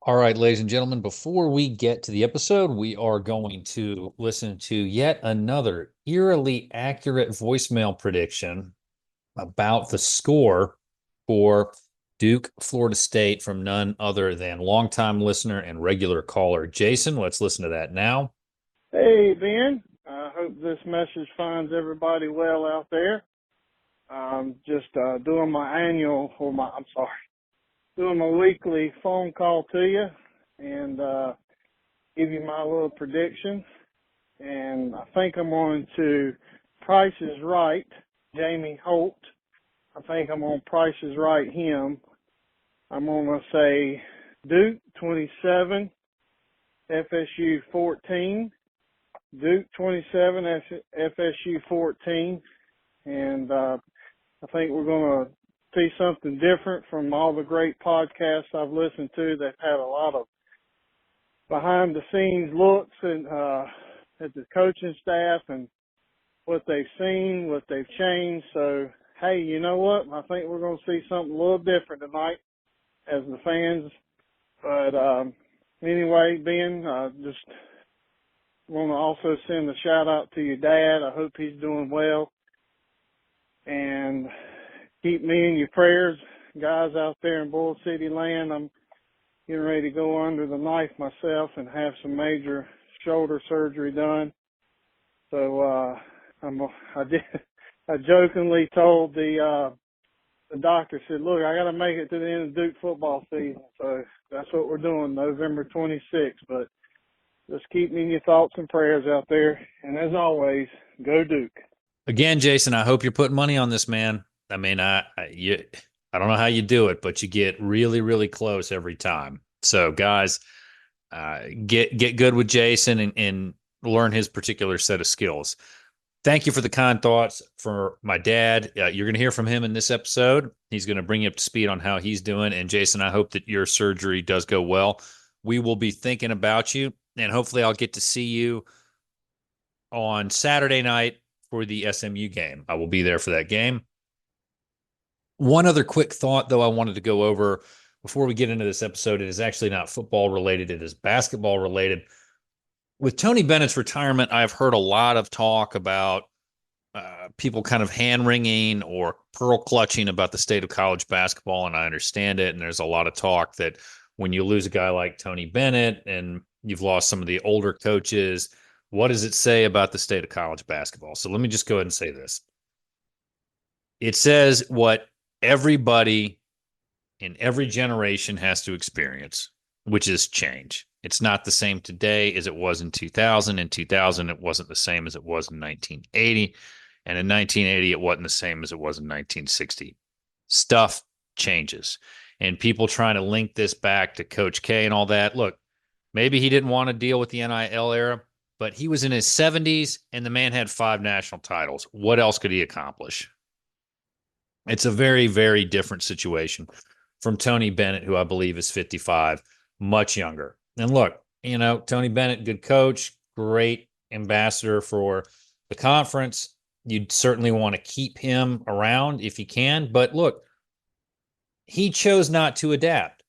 All right, ladies and gentlemen, before we get to the episode, we are going to listen to yet another eerily accurate voicemail prediction about the score for Duke, Florida State from none other than longtime listener and regular caller Jason. Let's listen to that now. Hey, Ben. I hope this message finds everybody well out there. Just doing my doing my weekly phone call to you and give you my little prediction. And I think I'm on to Price is Right, Jamie Holt. I think I'm on Price is Right him. I'm going to say Duke 27, FSU 14. Duke 27, FSU 14, and I think we're going to see something different from all the great podcasts I've listened to. They've had a lot of behind-the-scenes looks at the coaching staff and what they've seen, what they've changed. So, hey, you know what? I think we're going to see something a little different tonight as the fans. But anyway, Ben, just want to also send a shout out to your dad. I hope he's doing well. And keep me in your prayers, guys out there in Bull City land. I'm getting ready to go under the knife myself and have some major shoulder surgery done. So I jokingly told the doctor, said, look, I got to make it to the end of Duke football season. So that's what we're doing, November 26th. But just keep me in your thoughts and prayers out there. And as always, go Duke. Again, Jason, I hope you're putting money on this, man. I mean, I don't know how you do it, but you get really, really close every time. So, guys, get good with Jason and learn his particular set of skills. Thank you for the kind thoughts for my dad. You're going to hear from him in this episode. He's going to bring you up to speed on how he's doing. And Jason, I hope that your surgery does go well. We will be thinking about you, and hopefully I'll get to see you on Saturday night for the SMU game. I will be there for that game. One other quick thought, though, I wanted to go over before we get into this episode. It is actually not football related. It is basketball related. With Tony Bennett's retirement, I've heard a lot of talk about people kind of hand wringing or pearl clutching about the state of college basketball, and I understand it. And there's a lot of talk that when you lose a guy like Tony Bennett and you've lost some of the older coaches, what does it say about the state of college basketball? So let me just go ahead and say this. It says what everybody in every generation has to experience, which is change. It's not the same today as it was in 2000. In 2000, it wasn't the same as it was in 1980. And in 1980, it wasn't the same as it was in 1960. Stuff changes. And people trying to link this back to Coach K and all that. Look, maybe he didn't want to deal with the NIL era, but he was in his 70s and the man had 5 national titles. What else could he accomplish? It's a very, very different situation from Tony Bennett, who I believe is 55, much younger. And look, Tony Bennett, good coach, great ambassador for the conference. You'd certainly want to keep him around if you can. But look, he chose not to adapt.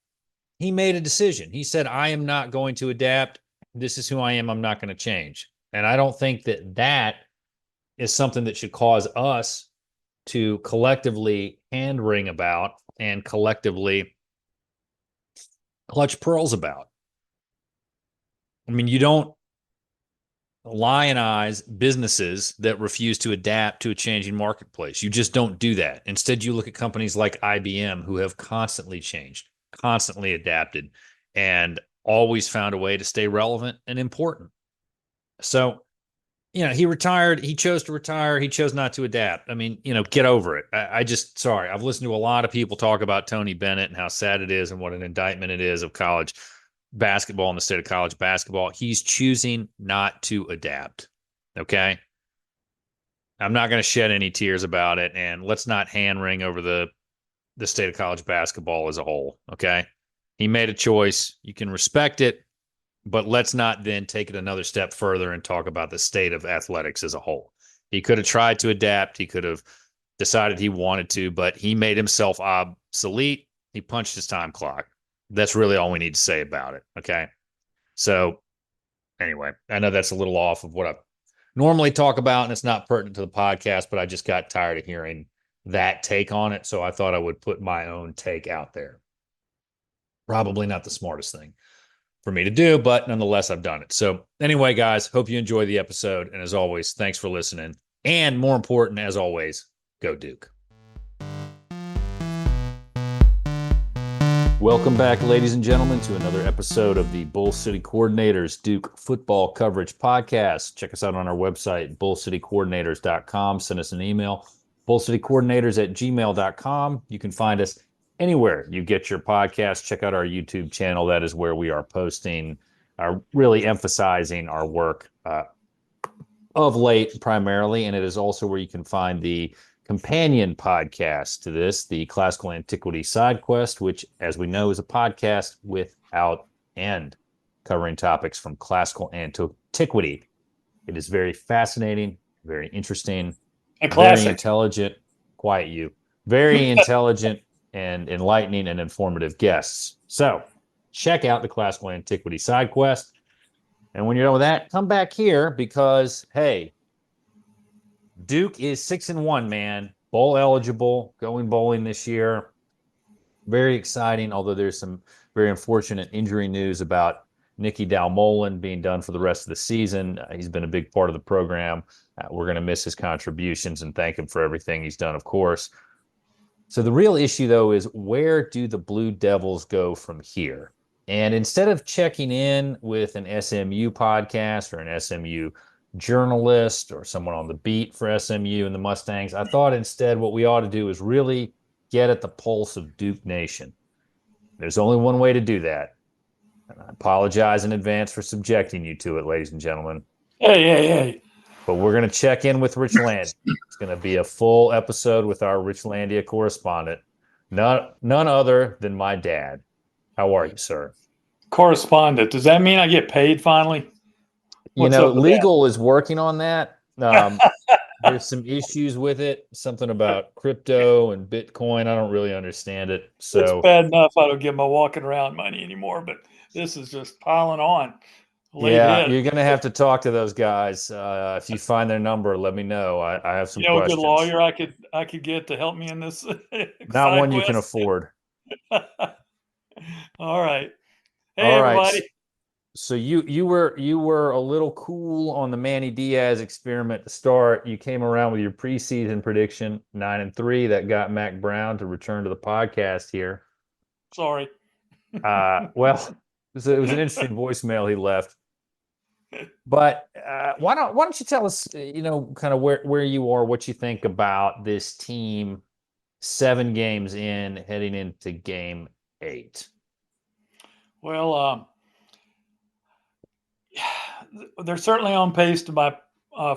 He made a decision. He said, I am not going to adapt. This is who I am. I'm not going to change. And I don't think that is something that should cause us to collectively hand wring about and collectively clutch pearls about. I mean, you don't lionize businesses that refuse to adapt to a changing marketplace. You just don't do that. Instead, you look at companies like IBM who have constantly changed, constantly adapted, and always found a way to stay relevant and important. So, he retired. He chose to retire. He chose not to adapt. I mean, get over it. Sorry. I've listened to a lot of people talk about Tony Bennett and how sad it is and what an indictment it is of college basketball in the state of college basketball. He's choosing not to adapt. Okay. I'm not going to shed any tears about it. And let's not hand wring over the state of college basketball as a whole. Okay. He made a choice. You can respect it. But let's not then take it another step further and talk about the state of athletics as a whole. He could have tried to adapt. He could have decided he wanted to, but he made himself obsolete. He punched his time clock. That's really all we need to say about it. Okay. So anyway, I know that's a little off of what I normally talk about, and it's not pertinent to the podcast, but I just got tired of hearing that take on it. So I thought I would put my own take out there. Probably not the smartest thing for me to do, but nonetheless, I've done it. So anyway, guys, hope you enjoy the episode. And as always, thanks for listening. And more important, as always, go Duke. Welcome back, ladies and gentlemen, to another episode of the Bull City Coordinators Duke Football Coverage Podcast. Check us out on our website, bullcitycoordinators.com. Send us an email, bullcitycoordinators@gmail.com. You can find us anywhere you get your podcast. Check out our YouTube channel. That is where we are posting, really emphasizing our work of late primarily, and it is also where you can find the companion podcast to this, the Classical Antiquity Side Quest, which, as we know, is a podcast without end, covering topics from classical antiquity. It is very fascinating, very interesting, a classic, very intelligent. Quiet you. Very intelligent and enlightening and informative guests. So check out the Classical Antiquity Side Quest. And when you're done with that, come back here because, hey, Duke is 6-1, man. Bowl eligible, going bowling this year. Very exciting, although there's some very unfortunate injury news about Nicky Dalmolin being done for the rest of the season. He's been a big part of the program. We're going to miss his contributions and thank him for everything he's done, of course. So the real issue, though, is where do the Blue Devils go from here? And instead of checking in with an SMU podcast or an SMU journalist or someone on the beat for SMU and the Mustangs, I thought instead what we ought to do is really get at the pulse of Duke Nation. There's only one way to do that. And I apologize in advance for subjecting you to it, ladies and gentlemen. Hey. But we're going to check in with Richlandia. It's going to be a full episode with our Richlandia correspondent, none other than my dad. How are you, sir? Correspondent. Does that mean I get paid finally? Legal is working on that. There's some issues with it, something about crypto and Bitcoin. I don't really understand it. So it's bad enough I don't get my walking around money anymore, but this is just piling on. You're going to have to talk to those guys. If you find their number, let me know. I have some questions. A good lawyer I could get to help me in this. Not one you can afford. All right. Hey, all right. Everybody. So you were a little cool on the Manny Diaz experiment to start. You came around with your preseason prediction, 9-3, that got Mac Brown to return to the podcast here. Sorry. Well, it was an interesting voicemail he left. But why don't you tell us, kind of where you are, what you think about this team 7 games in, heading into game 8? Well, they're certainly on pace to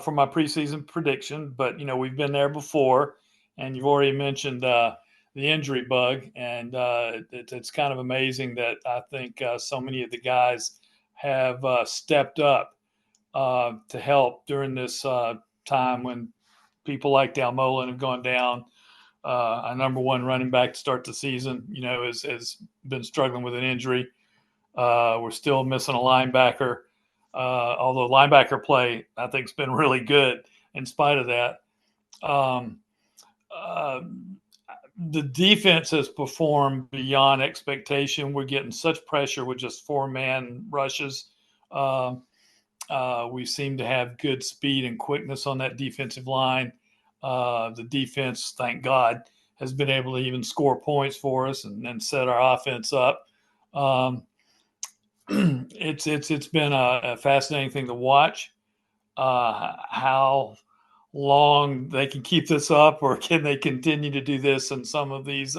for my preseason prediction, but we've been there before, and you've already mentioned the injury bug, and it's kind of amazing that I think so many of the guys have stepped up to help during this time when people like Dalmolin have gone down. A number 1 running back to start the season, has been struggling with an injury. We're still missing a linebacker, although linebacker play, I think, has been really good in spite of that. The defense has performed beyond expectation. We're getting such pressure with just 4-man rushes. We seem to have good speed and quickness on that defensive line. The defense, thank God, has been able to even score points for us and set our offense up. It's been a fascinating thing to watch. How long they can keep this up, or can they continue to do this in some of these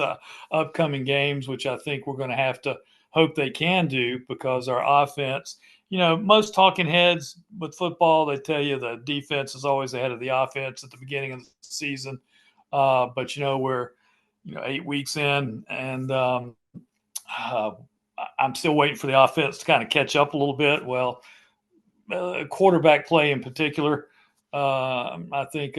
upcoming games, which I think we're going to have to hope they can do, because our offense, most talking heads with football, they tell you the defense is always ahead of the offense at the beginning of the season. But we're 8 weeks in, and I'm still waiting for the offense to kind of catch up a little bit. Well, quarterback play in particular, I think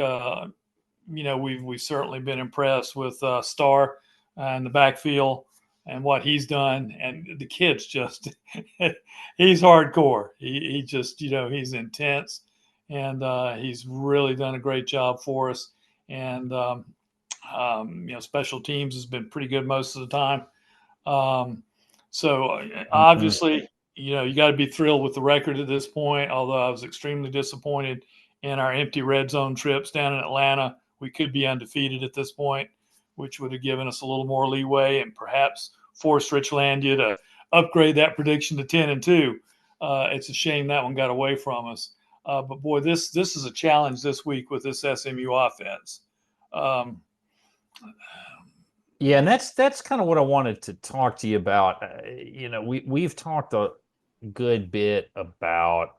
we've certainly been impressed with Starr in the backfield. and what he's done. And the kid's just, he's hardcore. He just, he's intense, and he's really done a great job for us. And, special teams has been pretty good most of the time. So obviously, you got to be thrilled with the record at this point, although I was extremely disappointed in our empty red zone trips down in Atlanta. We could be undefeated at this point, which would have given us a little more leeway and perhaps forced Richlandia to upgrade that prediction to 10-2. It's a shame that one got away from us. But boy, this is a challenge this week with this SMU offense. Yeah, and that's kind of what I wanted to talk to you about. We've talked a good bit about.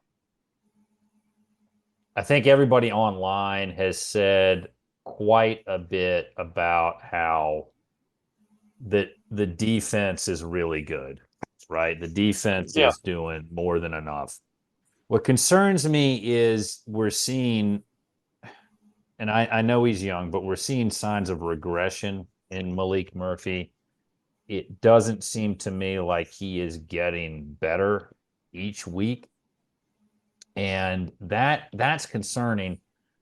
I think everybody online has said quite a bit about how the defense is really good, right? The defense is doing more than enough. What concerns me is we're seeing, and I know he's young, but we're seeing signs of regression in Malik Murphy. It doesn't seem to me like he is getting better each week. And that's concerning,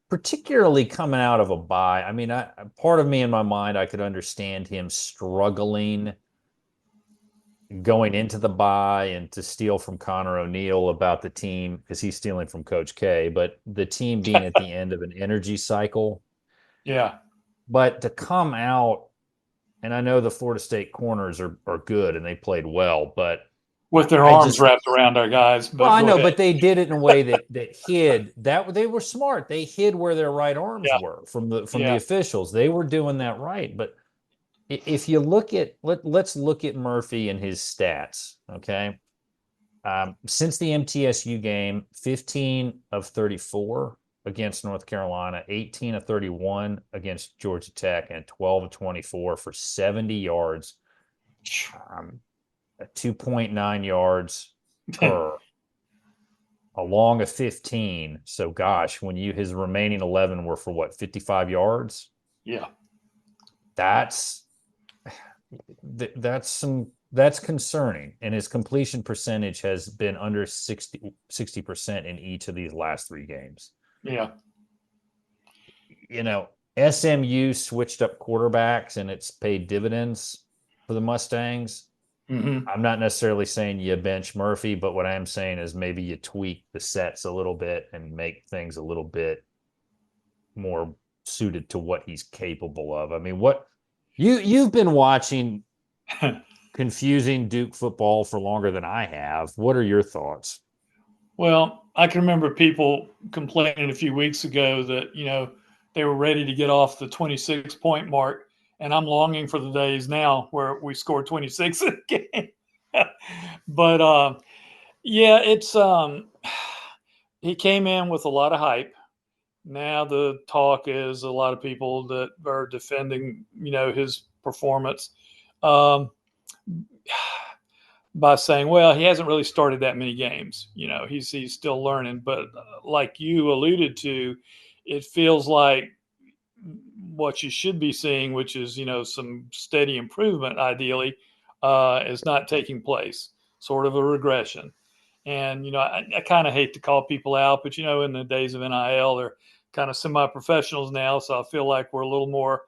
particularly coming out of a bye. I mean, part of me in my mind, I could understand him struggling going into the bye and to steal from Connor O'Neill about the team, because he's stealing from Coach K, but the team being at the end of an energy cycle. Yeah. But to come out, and I know the Florida State corners are good and they played well, but with their arms wrapped around our guys. But well, I know, but they did it in a way that hid that. They were smart. They hid where their right arms were from the officials. They were doing that right. But if you look at let's look at Murphy and his stats. Okay, since the MTSU game, 15 of 34 against North Carolina, 18 of 31 against Georgia Tech, and 12 of 24 for 70 yards. 2.9 yards per, along a 15. So gosh, when his remaining 11 were for what, 55 yards? Yeah. That's concerning. And his completion percentage has been under 60% in each of these last three games. Yeah. SMU switched up quarterbacks and it's paid dividends for the Mustangs. Mm-hmm. I'm not necessarily saying you bench Murphy, but what I am saying is maybe you tweak the sets a little bit and make things a little bit more suited to what he's capable of. I mean, what you've been watching confusing Duke football for longer than I have. What are your thoughts? Well, I can remember people complaining a few weeks ago that, they were ready to get off the 26-point mark. And I'm longing for the days now where we scored 26 in a game. But it's he came in with a lot of hype. Now the talk is a lot of people that are defending, his performance by saying, well, he hasn't really started that many games. He's still learning. But like you alluded to, it feels like what you should be seeing, which is, some steady improvement, ideally, is not taking place, sort of a regression. And, I kind of hate to call people out, but, in the days of NIL, they're kind of semi-professionals now. So I feel like we're a little more,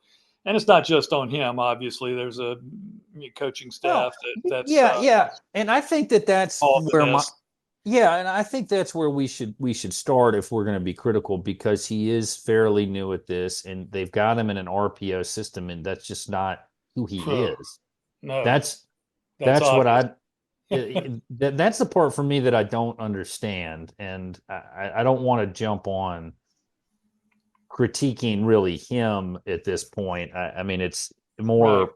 and it's not just on him. Obviously, there's a coaching staff that's and I think that's where and I think that's where we should start if we're going to be critical, because he is fairly new at this, and they've got him in an RPO system, and that's just not who he is. No, that's what that's the part for me that I don't understand, and I don't want to jump on critiquing really him at this point. I mean, it's more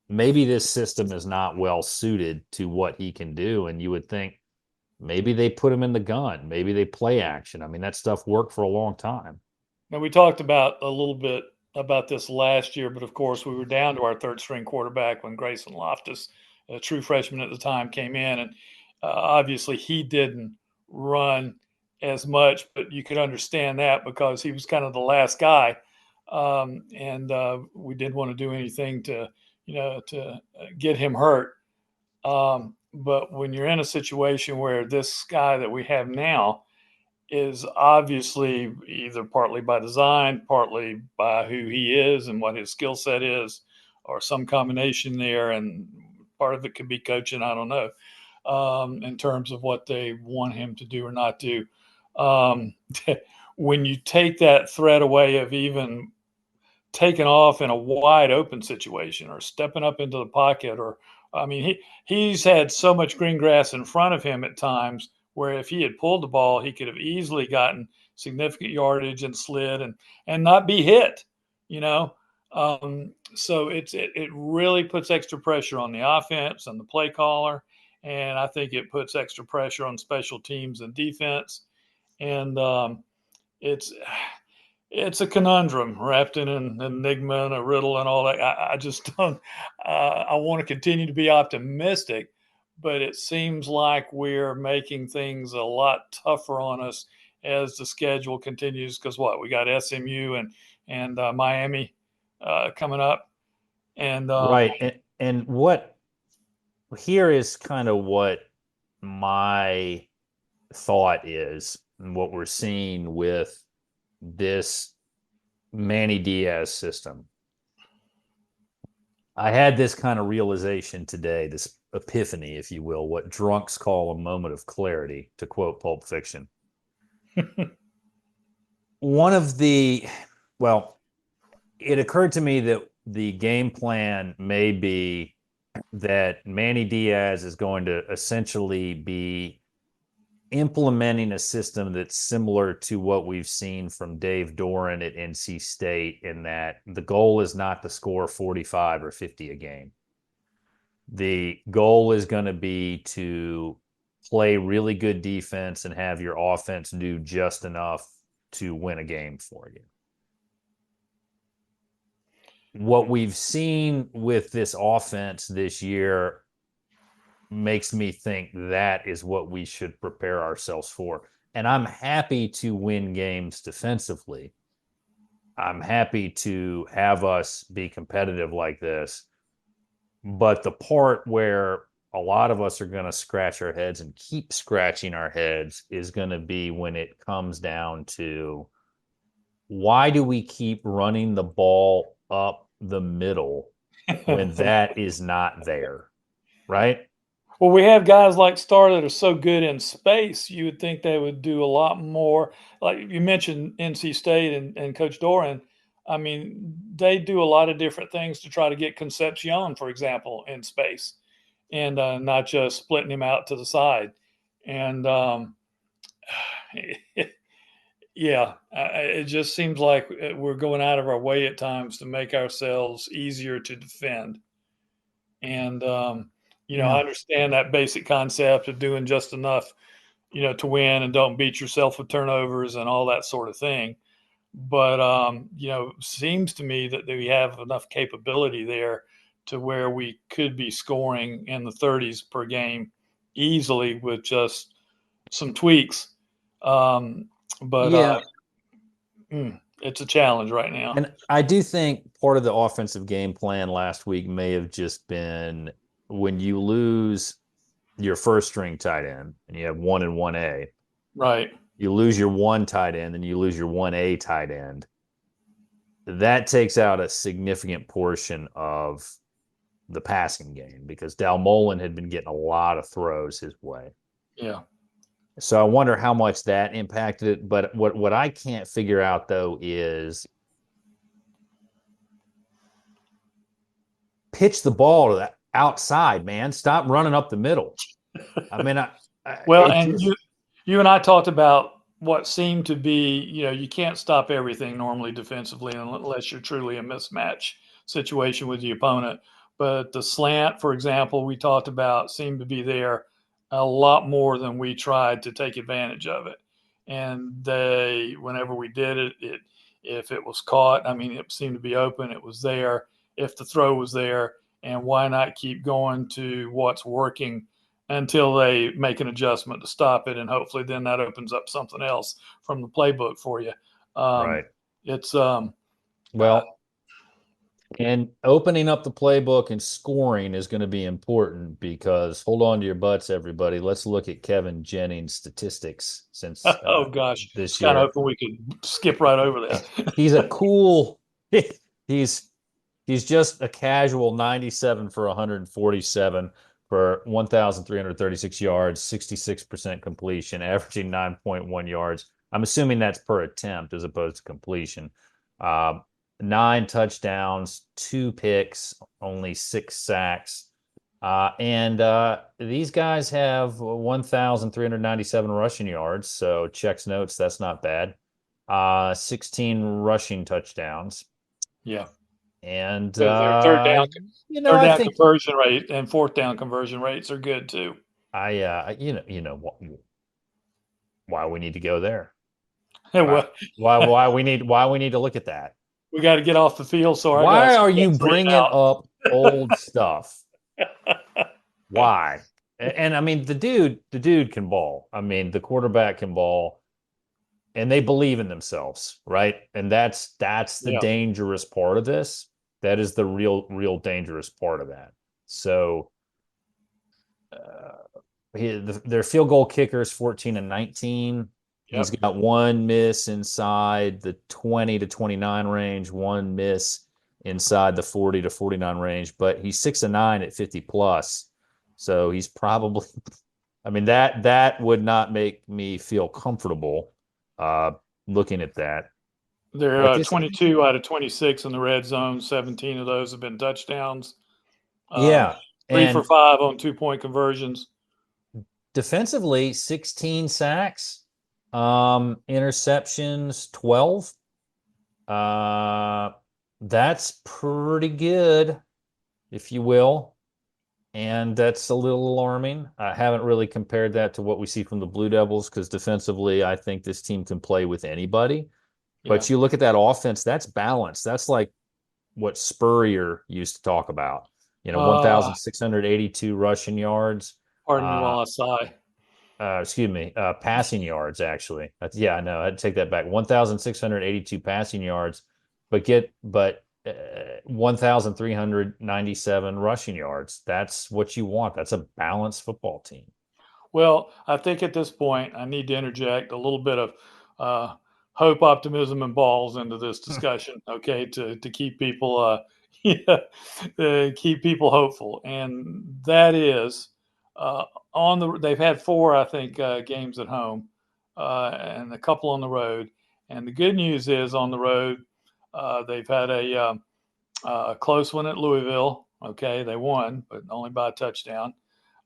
maybe this system is not well suited to what he can do, and you would think maybe they put him in the gun. Maybe they play action. I mean, that stuff worked for a long time. Now, we talked about a little bit about this last year, but of course we were down to our third string quarterback when Grayson Loftus, a true freshman at the time, came in. And obviously he didn't run as much, but you could understand that because he was kind of the last guy. And we didn't want to do anything to, to get him hurt. But when you're in a situation where this guy that we have now is obviously either partly by design, partly by who he is and what his skill set is, or some combination there, and part of it could be coaching, I don't know, in terms of what they want him to do or not do. When you take that threat away of even taking off in a wide open situation or stepping up into the pocket, or I mean, he's had so much green grass in front of him at times where if he had pulled the ball, he could have easily gotten significant yardage and slid and not be hit, you know. So it really puts extra pressure on the offense and the play caller, and I think it puts extra pressure on special teams and defense, and it's it's a conundrum wrapped in an enigma and a riddle and all that. I just don't. I want to continue to be optimistic, but it seems like we're making things a lot tougher on us as the schedule continues. Because what we got SMU and Miami coming up, and Right. And what here is kind of what my thought is, and what we're seeing with this Manny Diaz system. I had this kind of realization today, this epiphany, if you will, what drunks call a moment of clarity, to quote Pulp Fiction. It occurred to me that the game plan may be that Manny Diaz is going to essentially be implementing a system that's similar to what we've seen from Dave Doran at NC State, in that the goal is not to score 45 or 50 a game. The goal is going to be to play really good defense and have your offense do just enough to win a game for you. What we've seen with this offense this year makes me think that is what we should prepare ourselves for. And I'm happy to win games defensively. I'm happy to have us be competitive like this. But the part where a lot of us are going to scratch our heads and keep scratching our heads is going to be when it comes down to, why do we keep running the ball up the middle when that is not there, right? Well, we have guys like Starr that are so good in space. You would think they would do a lot more. Like you mentioned NC State and Coach Doran. I mean, they do a lot of different things to try to get Concepcion, for example, in space, and not just splitting him out to the side. And yeah, it just seems like we're going out of our way at times to make ourselves easier to defend. And I understand that basic concept of doing just enough, to win and don't beat yourself with turnovers and all that sort of thing. But seems to me that we have enough capability there to where we could be scoring in the 30s per game easily with just some tweaks. But it's a challenge right now. And I do think part of the offensive game plan last week may have just been, when you lose your first string tight end and you have 1 and 1A, right? You lose your 1 tight end and you lose your 1A tight end. That takes out a significant portion of the passing game, because Dalmolin had been getting a lot of throws his way. Yeah. So I wonder how much that impacted it. But what I can't figure out, though, is pitch the ball to the outside, man. Stop running up the middle. I mean, you and I talked about what seemed to be, you can't stop everything normally defensively unless you're truly a mismatch situation with the opponent. But the slant, for example, we talked about, seemed to be there a lot more than we tried to take advantage of it. And whenever we did it, if it was caught, I mean, it seemed to be open. It was there. If the throw was there, and why not keep going to what's working until they make an adjustment to stop it, and hopefully then that opens up something else from the playbook for you. right. It's well, And opening up the playbook and scoring is going to be important because hold on to your butts, everybody. Let's look at Kevin Jennings' statistics since Oh gosh, I was this kind of year. hoping we could skip right over that. He's a cool. He's he's just a casual 97 for 147 for 1,336 yards, 66% completion, averaging 9.1 yards. I'm assuming that's per attempt as opposed to completion. Uh, 9 touchdowns, 2 picks, only 6 sacks. And these guys have 1,397 rushing yards. So checks notes, that's not bad. 16 rushing touchdowns. Yeah, And their I third down think conversion rate and fourth down conversion rates are good too. why we need to go there. Why Well, why we need to look at that. we got to get off the field, so our Why guys are you can three and bringing up old stuff? Why? And I mean, the dude can ball. I mean, the quarterback can ball, and they believe in themselves, right? And that's the Yeah, dangerous part of this. That is the real dangerous part of that. So their field goal kicker is 14 and 19. He's yep, got one miss inside the 20 to 29 range, one miss inside the 40 to 49 range, but he's 6 and 9 at 50 plus. So he's probably I mean that would not make me feel comfortable looking at that. they're But this 22 out of 26 in the red zone. 17 of those have been touchdowns. Uh, yeah, 3 for 5 on 2-point conversions. defensively 16 sacks, interceptions 12. Uh, that's pretty good, if you will. And that's a little alarming. I haven't really compared that to what we see from the Blue Devils because defensively, I think this team can play with anybody. Yeah. But you look at that offense, that's balanced. That's like what Spurrier used to talk about. Uh, 1,682 rushing yards. Pardon me Uh, while I sigh. excuse me, passing yards, actually. Yeah, I know. I'd take that back. 1,682 passing yards, but 1,397 rushing yards. That's what you want. That's a balanced football team. Well, I think at this point, I need to interject a little bit of uh, hope, optimism, and balls into this discussion, okay, to keep people yeah, keep people hopeful, and that is uh, they've had four, I think, games at home, and a couple on the road. And the good news is on the road, they've had a close one at Louisville. Okay, they won, but only by a touchdown.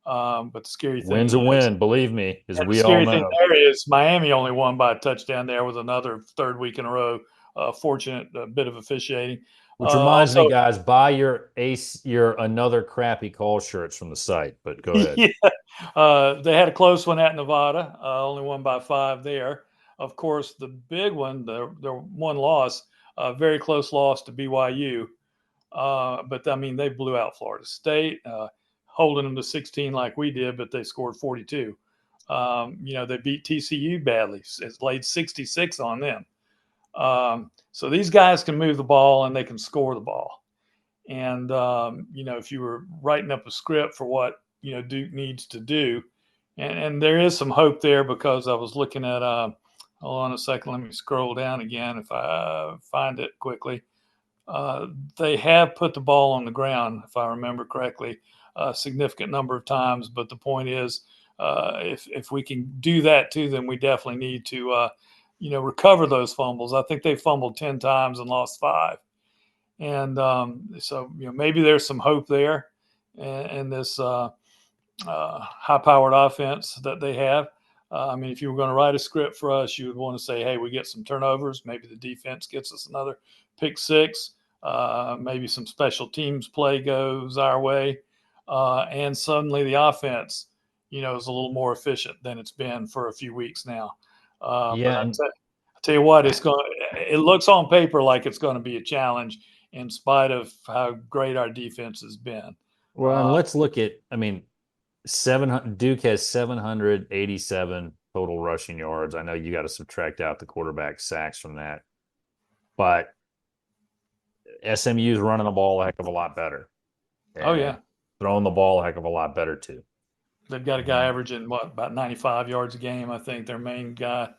But the scary thing Win's a is, win, believe me, as and the we all scary thing know. there is Miami only won by a touchdown there with another third week in a row. Fortunate bit of officiating. Which reminds me, Also, guys, buy your another crappy call shirts from the site. But go ahead. yeah, they had a close one at Nevada, only won by 5 there. Of course, the big one, the one loss, very close loss to BYU. But I mean, they blew out Florida State, holding them to 16 like we did, but they scored 42. They beat TCU badly. It's laid 66 on them. So these guys can move the ball and they can score the ball. And if you were writing up a script for what Duke needs to do, and there is some hope there because I was looking at. Hold on a second. Let me scroll down again if I find it quickly. They have put the ball on the ground, if I remember correctly, a significant number of times. But the point is, if we can do that too, then we definitely need to, recover those fumbles. I think they fumbled 10 times and lost 5, and so maybe there's some hope there in this high-powered offense that they have. I mean, if you were going to write a script for us, you would want to say, hey, we get some turnovers. Maybe the defense gets us another pick 6. Maybe some special teams play goes our way. And suddenly the offense, is a little more efficient than it's been for a few weeks now. But Yeah, I and tell you what, it looks on paper like it's going to be a challenge in spite of how great our defense has been. well, and let's look at. I mean, 700 Duke has 787 total rushing yards. I know you got to subtract out the quarterback sacks from that, but SMU's running the ball a heck of a lot better. Oh, yeah. Throwing the ball a heck of a lot better too. They've got a guy averaging about 95 yards a game. I think their main guy.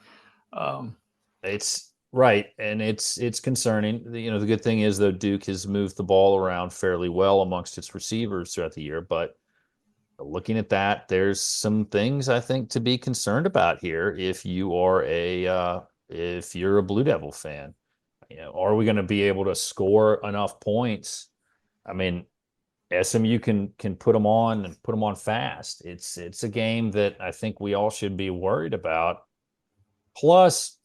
It's right, and it's concerning. The good thing is though, Duke has moved the ball around fairly well amongst its receivers throughout the year. But looking at that, there's some things I think to be concerned about here. If you're a Blue Devil fan, are we going to be able to score enough points? I mean, SMU can put them on and put them on fast. It's a game that I think we all should be worried about. Plus,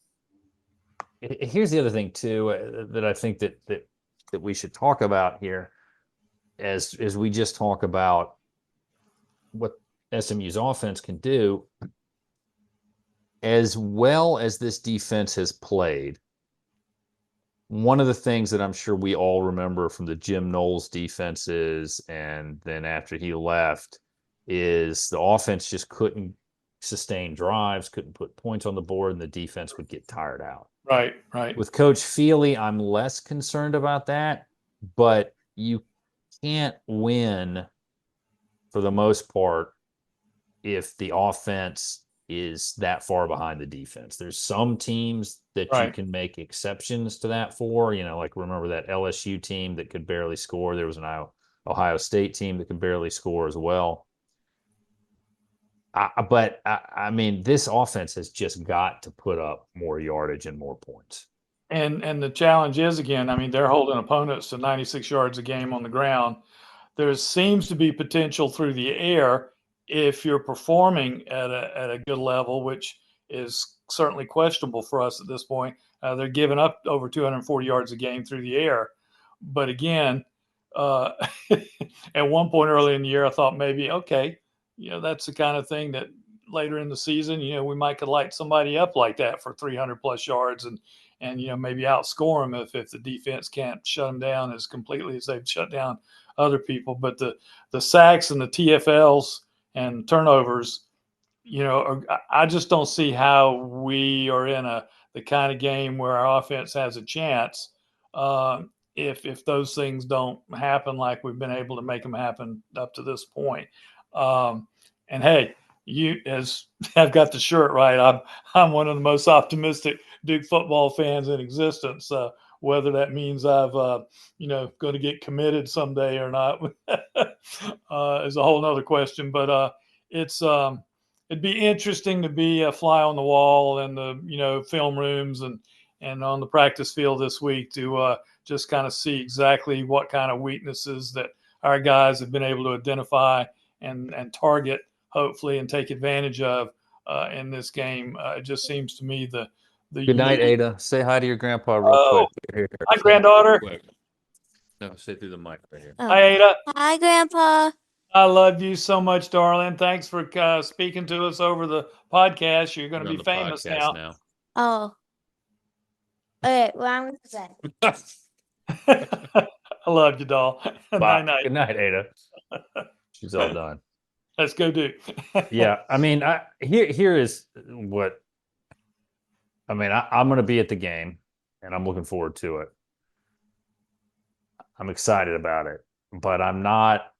here's the other thing too that I think that we should talk about here, as we just talk about what SMU's offense can do. As well as this defense has played, one of the things that I'm sure we all remember from the Jim Knowles defenses, and then after he left, is the offense just couldn't sustain drives, couldn't put points on the board, and the defense would get tired out. Right. With Coach Feely, I'm less concerned about that, but you can't win for the most part if the offense is that far behind the defense. There's some teams that you can make exceptions to that for, like remember that LSU team that could barely score. There was an Ohio State team that could barely score as well. But I mean, this offense has just got to put up more yardage and more points. And the challenge is, again, I mean, they're holding opponents to 96 yards a game on the ground. There seems to be potential through the air if you're performing at a good level, which is certainly questionable for us at this point. They're giving up over 240 yards a game through the air. But again, at one point early in the year, I thought maybe, okay, that's the kind of thing that later in the season, we might could light somebody up like that for 300 plus yards and maybe outscore them if the defense can't shut them down as completely as they've shut down other people. But the sacks and the TFLs and turnovers, I just don't see how we are in the kind of game where our offense has a chance if those things don't happen like we've been able to make them happen up to this point. And hey, I've got the shirt right. I'm one of the most optimistic Duke football fans in existence. Whether that means I've going to get committed someday or not is a whole nother question. But it'd be interesting to be a fly on the wall in the film rooms and on the practice field this week to just kind of see exactly what kind of weaknesses that our guys have been able to identify and target, hopefully, and take advantage of in this game. It just seems to me the Good night, Ada. Say hi to your grandpa real quick. Here. Hi, granddaughter. No, say through the mic right here. Oh. Hi, Ada. Hi, Grandpa. I love you so much, darling. Thanks for speaking to us over the podcast. You're going to be famous now. Oh. Okay, well, I'm going to say. I love you, doll. Night-night. Good night, Ada. She's all done. Let's go, Duke. Yeah, I mean, here is what. I mean, I'm going to be at the game, and I'm looking forward to it. I'm excited about it, but I'm not.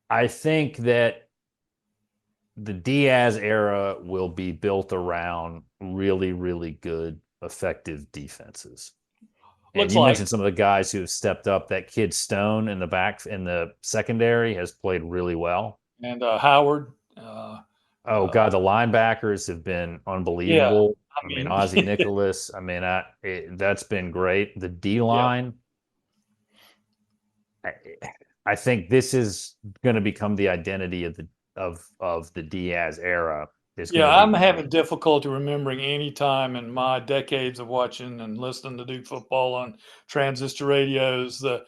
I think that the Diaz era will be built around really, really good, effective defenses. And you mentioned some of the guys who have stepped up. That kid Stone in the secondary has played really well. And Howard. God, the linebackers have been unbelievable. Yeah, I mean Ozzie Nicholas. I mean, that's been great. The D line. Yeah. I think this is going to become the identity of the Diaz era. I'm having difficulty remembering any time in my decades of watching and listening to Duke football on transistor radios the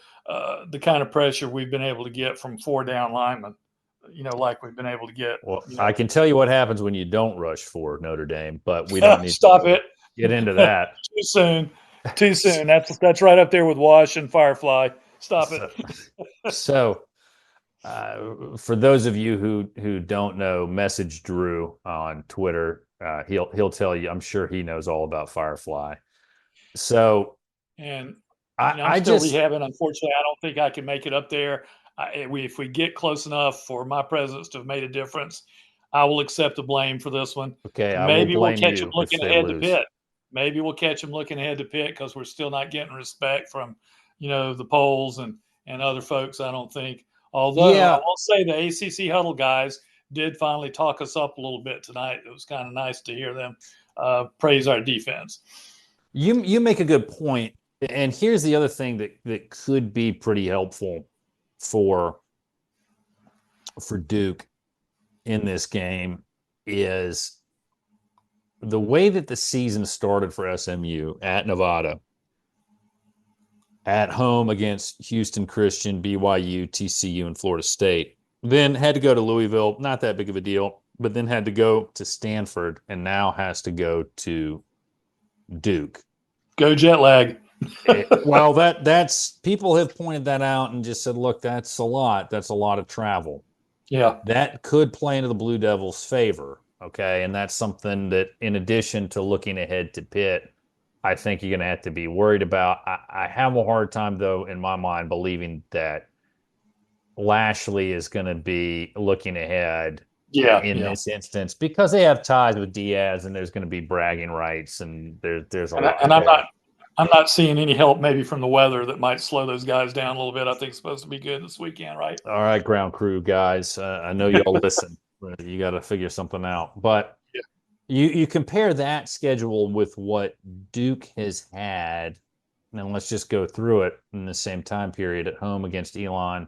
kind of pressure we've been able to get from 4 down linemen. Like we've been able to get. Well, I can tell you what happens when you don't rush for Notre Dame, but we don't need Stop it. Get into that. Too soon. That's right up there with Wash and Firefly. Stop it. So, for those of you who don't know, message Drew on Twitter. He'll tell you. I'm sure he knows all about Firefly. So And I, I'm I still just rehabbing. Unfortunately, I don't think I can make it up there. If we get close enough for my presence to have made a difference, I will accept the blame for this one. okay. I will Maybe we'll blame catch them you if looking they ahead to lose. Pitt. Maybe we'll catch them looking ahead to Pitt because we're still not getting respect from, the polls and other folks, I don't think. Although I Yeah, will say the ACC huddle guys did finally talk us up a little bit tonight. It was kind of nice to hear them praise our defense. you make a good point. And here's the other thing that could be pretty helpful for Duke in this game is the way that the season started for SMU at Nevada, at home against Houston Christian, BYU, TCU, and Florida State. Then had to go to Louisville, not that big of a deal, but then had to go to Stanford and now has to go to Duke. Go jet lag. Well, that's people have pointed that out and just said, look, that's a lot. That's a lot of travel. Yeah. That could play into the Blue Devils' favor. Okay. And that's something that, in addition to looking ahead to Pitt, I think you're going to have to be worried about. I have a hard time, though, in my mind, believing that Lashley is going to be looking ahead in this instance because they have ties with Diaz and there's going to be bragging rights and there's a lot. And I'm not seeing any help maybe from the weather that might slow those guys down a little bit. I think it's supposed to be good this weekend, right? All right, ground crew guys. I know y'all listen. You got to figure something out. But Yeah. you compare that schedule with what Duke has had. Now let's just go through it in the same time period. At home against Elon,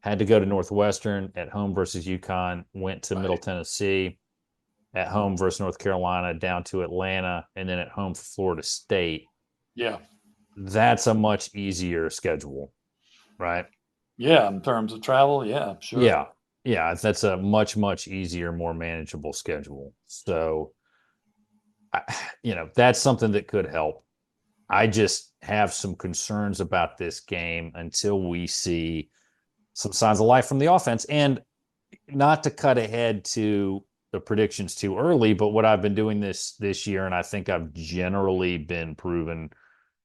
had to go to Northwestern. At home versus UConn, went to Middle Tennessee. At home versus North Carolina, down to Atlanta, and then at home for Florida State. Yeah. That's a much easier schedule, right? Yeah, in terms of travel, yeah, sure. Yeah, that's a much, much easier, more manageable schedule. So, that's something that could help. I just have some concerns about this game until we see some signs of life from the offense. And not to cut ahead to the predictions too early, but what I've been doing this year, and I think I've generally been proven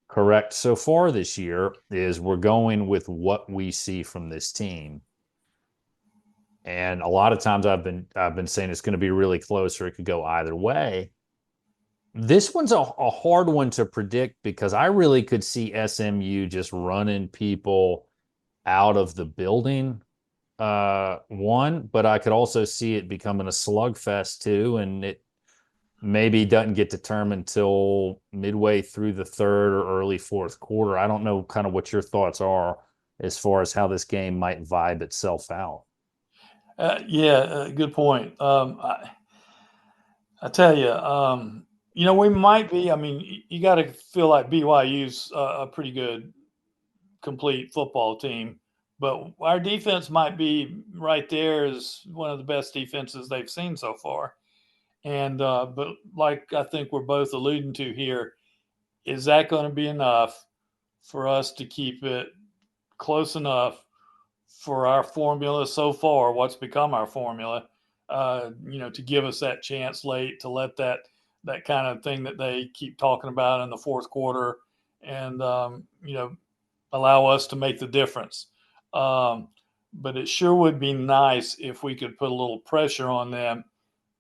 correct so far this year, is we're going with what we see from this team. And a lot of times I've been saying it's going to be really close or it could go either way. This one's a hard one to predict because I really could see SMU just running people out of the building, but I could also see it becoming a slugfest too, and it maybe doesn't get determined till midway through the third or early fourth quarter. I don't know kind of what your thoughts are as far as how this game might vibe itself out. Good point. I tell you, we might be. I mean, you got to feel like BYU's a pretty good, complete football team, but our defense might be right there as one of the best defenses they've seen so far. And but like I think we're both alluding to here, is that going to be enough for us to keep it close enough for our formula so far, what's become our formula, to give us that chance late to let that kind of thing that they keep talking about in the fourth quarter and, allow us to make the difference. But it sure would be nice if we could put a little pressure on them,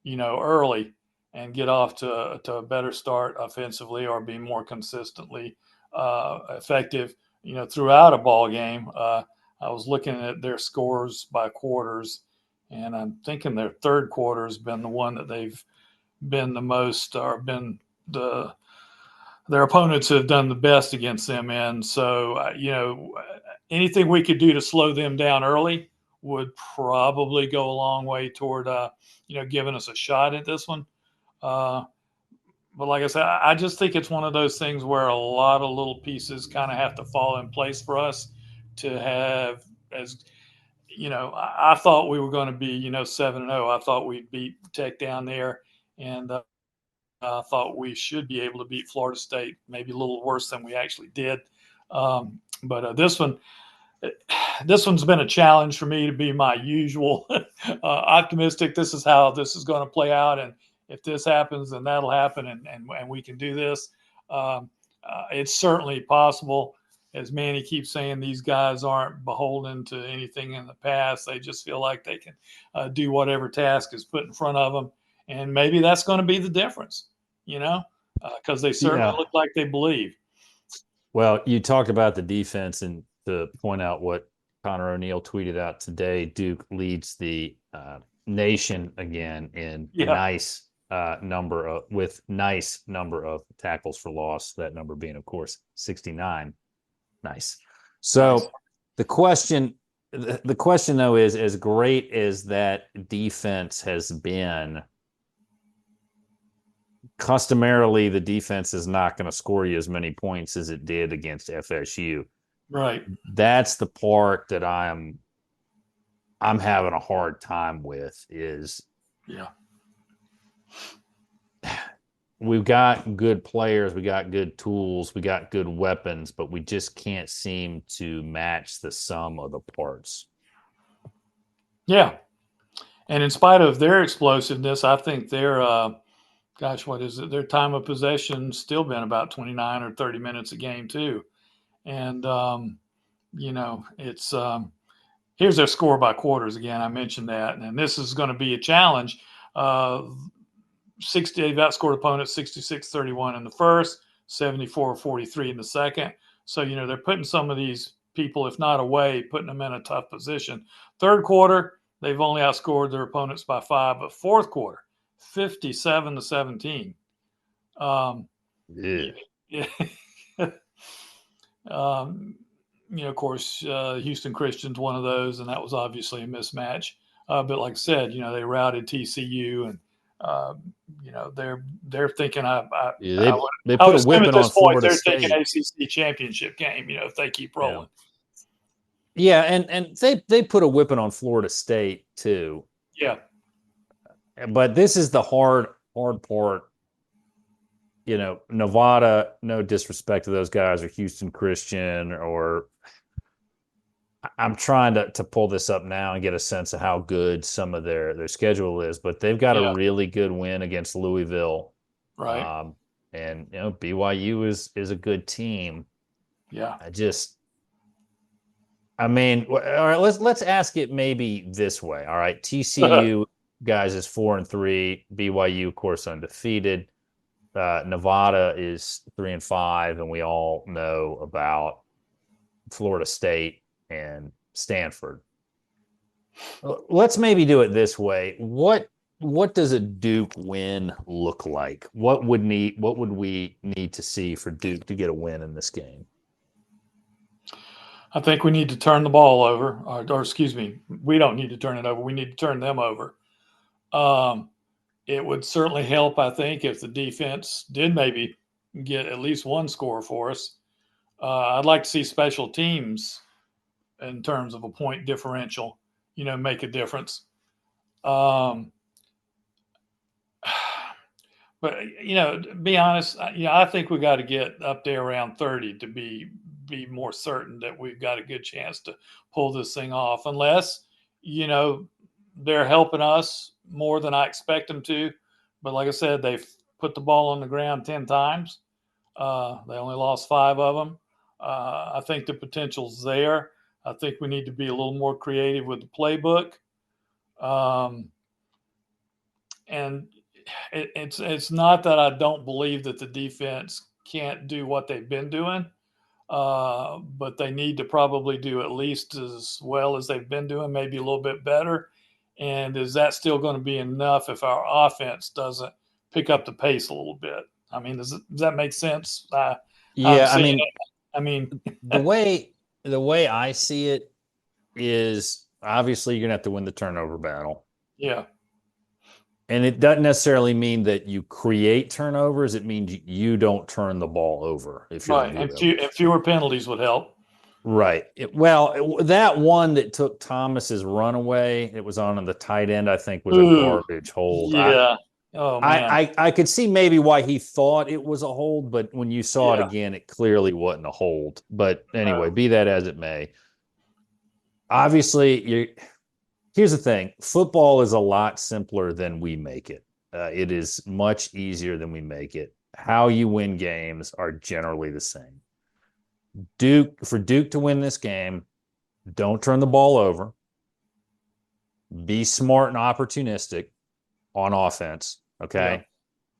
early and get off to a better start offensively or be more consistently effective, throughout a ball game. I was looking at their scores by quarters, and I'm thinking their third quarter has been the one that they've been the most, or been their opponents have done the best against them in. So, anything we could do to slow them down early would probably go a long way toward, giving us a shot at this one. But like I said, I just think it's one of those things where a lot of little pieces kind of have to fall in place for us to have, as I thought we were going to be 7-0. I thought we'd beat Tech down there, and I thought we should be able to beat Florida State, maybe a little worse than we actually did. But this one's been a challenge for me to be my usual optimistic. This is how this is going to play out, and if this happens, then that'll happen, and we can do this. it's certainly possible. As Manny keeps saying, these guys aren't beholden to anything in the past. They just feel like they can do whatever task is put in front of them. And maybe that's going to be the difference, because they certainly look like they believe. Well, you talked about the defense, and to point out what Connor O'Neill tweeted out today, Duke leads the nation again in nice number of tackles for loss. That number being, of course, 69. Nice. So nice. The question though is, as great as that defense has been, customarily the defense is not going to score you as many points as it did against FSU. Right. That's the part that I'm having a hard time with is we've got good players, we got good tools, we got good weapons, but we just can't seem to match the sum of the parts. Yeah. And in spite of their explosiveness, I think their what is it? Their time of possession still been about 29 or 30 minutes a game too. And, it's here's their score by quarters again. I mentioned that. And this is going to be a challenge. They've outscored opponents 66-31 in the first, 74-43 in the second. So, they're putting some of these people, if not away, putting them in a tough position. Third quarter, they've only outscored their opponents by 5, but fourth quarter, 57-17. Of course, Houston Christian's one of those, and that was obviously a mismatch. But like I said, they routed TCU, and they're thinking. They put a whipping on Florida they're State. Thinking ACC championship game. If they keep rolling. Yeah, and they put a whipping on Florida State too. Yeah. But this is the hard part. Nevada, no disrespect to those guys, or Houston Christian, or I'm trying to pull this up now and get a sense of how good some of their schedule is, but they've got a really good win against Louisville. Right. And BYU is a good team. Yeah. All right, let's ask it maybe this way. All right. TCU guys is 4-3, BYU, of course, undefeated. Nevada is 3-5, and we all know about Florida State and Stanford. Let's maybe do it this way. What does a Duke win look like? What would we need to see for Duke to get a win in this game? I think we need to turn the ball over, or excuse me, we don't need to turn it over. We need to turn them over. It would certainly help, I think, if the defense did maybe get at least one score for us. I'd like to see special teams in terms of a point differential, make a difference. But, to be honest, I think we got to get up there around 30 to be more certain that we've got a good chance to pull this thing off, unless, they're helping us more than I expect them to. But like I said, they've put the ball on the ground 10 times. They only lost 5 of them. I think the potential's there. I think we need to be a little more creative with the playbook. And it's not that I don't believe that the defense can't do what they've been doing, but they need to probably do at least as well as they've been doing, maybe a little bit better. And is that still going to be enough if our offense doesn't pick up the pace a little bit? Does that make sense? The way I see it is obviously you're going to have to win the turnover battle. Yeah. And it doesn't necessarily mean that you create turnovers. It means you don't turn the ball over. Right. And fewer penalties would help. Right. That one that took Thomas's runaway, it was on the tight end, I think, was a garbage hold. Yeah. Oh, man. I could see maybe why he thought it was a hold, but when you saw it again, it clearly wasn't a hold. But anyway, be that as it may. Obviously, here's the thing. Football is a lot simpler than we make it. It is much easier than we make it. how you win games are generally the same. For Duke to win this game, don't turn the ball over. Be smart and opportunistic on offense. Okay. Yeah.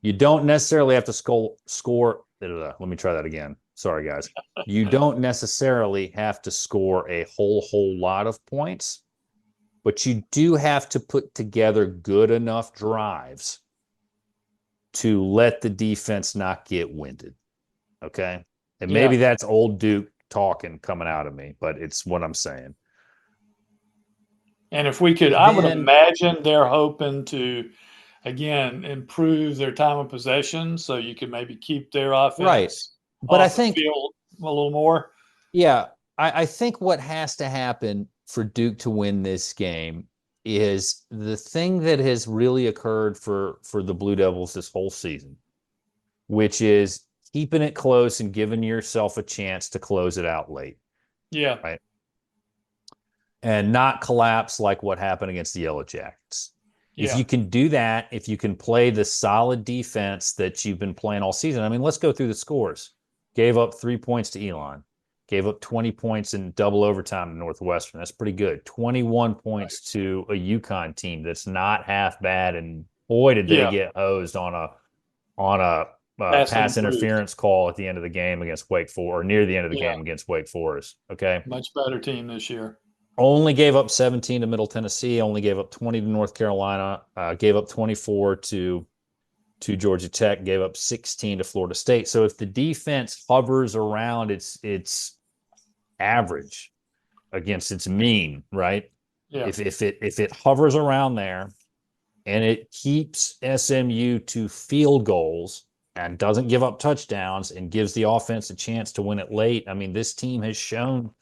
You don't necessarily have to score. Let me try that again. Sorry, guys. You don't necessarily have to score a whole lot of points, but you do have to put together good enough drives to let the defense not get winded. Okay. And maybe that's old Duke talking coming out of me, but it's what I'm saying. And if we could, I would imagine they're hoping to, again, improve their time of possession so you can maybe keep their offense but off I think the field a little more. Yeah, I think what has to happen for Duke to win this game is the thing that has really occurred for the Blue Devils this whole season, which is keeping it close and giving yourself a chance to close it out late. Yeah. Right. And not collapse like what happened against the Yellow Jackets. If you can do that, if you can play the solid defense that you've been playing all season, I mean, let's go through the scores. Gave up 3 points to Elon. Gave up 20 points in double overtime to Northwestern. That's pretty good. 21 points to a UConn team that's not half bad. And boy, did they get hosed on a pass interference call at the end of the game against Wake Forest, or near the end of the game against Wake Forest. Okay. Much better team this year. Only gave up 17 to Middle Tennessee. Only gave up 20 to North Carolina. Gave up 24 to Georgia Tech. Gave up 16 to Florida State. So if the defense hovers around its average against its mean, right? Yeah. If it hovers around there and it keeps SMU to field goals and doesn't give up touchdowns and gives the offense a chance to win it late, I mean, this team has shown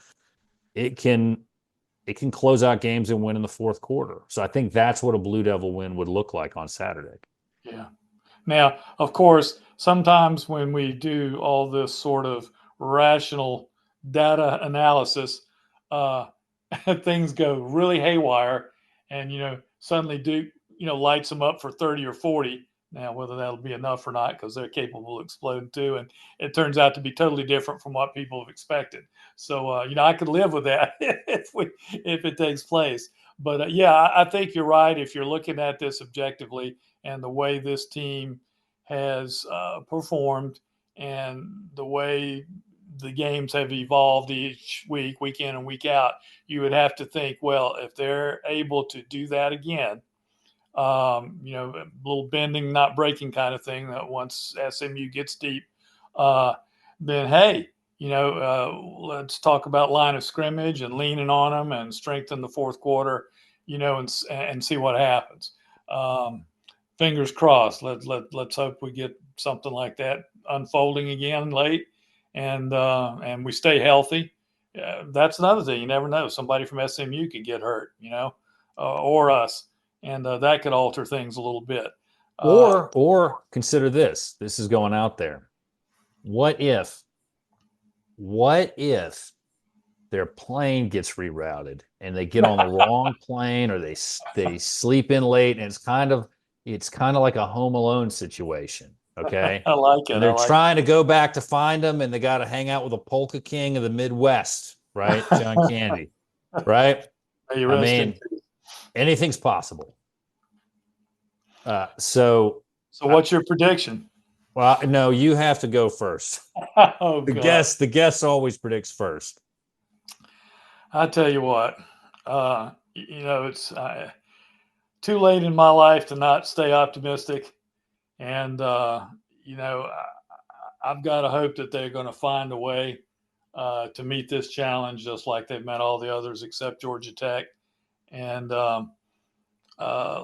it can close out games and win in the fourth quarter. So I think that's what a Blue Devil win would look like on Saturday. Yeah. Now, of course, sometimes when we do all this sort of rational data analysis, things go really haywire, and suddenly Duke lights them up for 30 or 40. Now, whether that'll be enough or not, because they're capable of exploding too, and it turns out to be totally different from what people have expected. So, I could live with that if it takes place. But I think you're right. If you're looking at this objectively and the way this team has performed and the way the games have evolved each week, week in and week out, you would have to think, well, if they're able to do that again, a little bending, not breaking kind of thing, that once SMU gets deep, then hey, let's talk about line of scrimmage and leaning on them and strengthen the fourth quarter, and see what happens. Fingers crossed. Let's hope we get something like that unfolding again late, and we stay healthy. That's another thing. You never know. Somebody from SMU could get hurt, or us. And that could alter things a little bit. Or consider this. This is going out there. What if their plane gets rerouted and they get on the wrong plane, or they sleep in late, and it's kind of like a Home Alone situation. Okay, I like it. And they're trying to go back to find them, and they got to hang out with a polka king of the Midwest, right? John Candy, right? I mean, anything's possible. So what's your prediction? Well, no, you have to go first. Oh, the guest always predicts first. I tell you what, it's too late in my life to not stay optimistic, and I've got to hope that they're going to find a way to meet this challenge, just like they've met all the others except Georgia Tech. And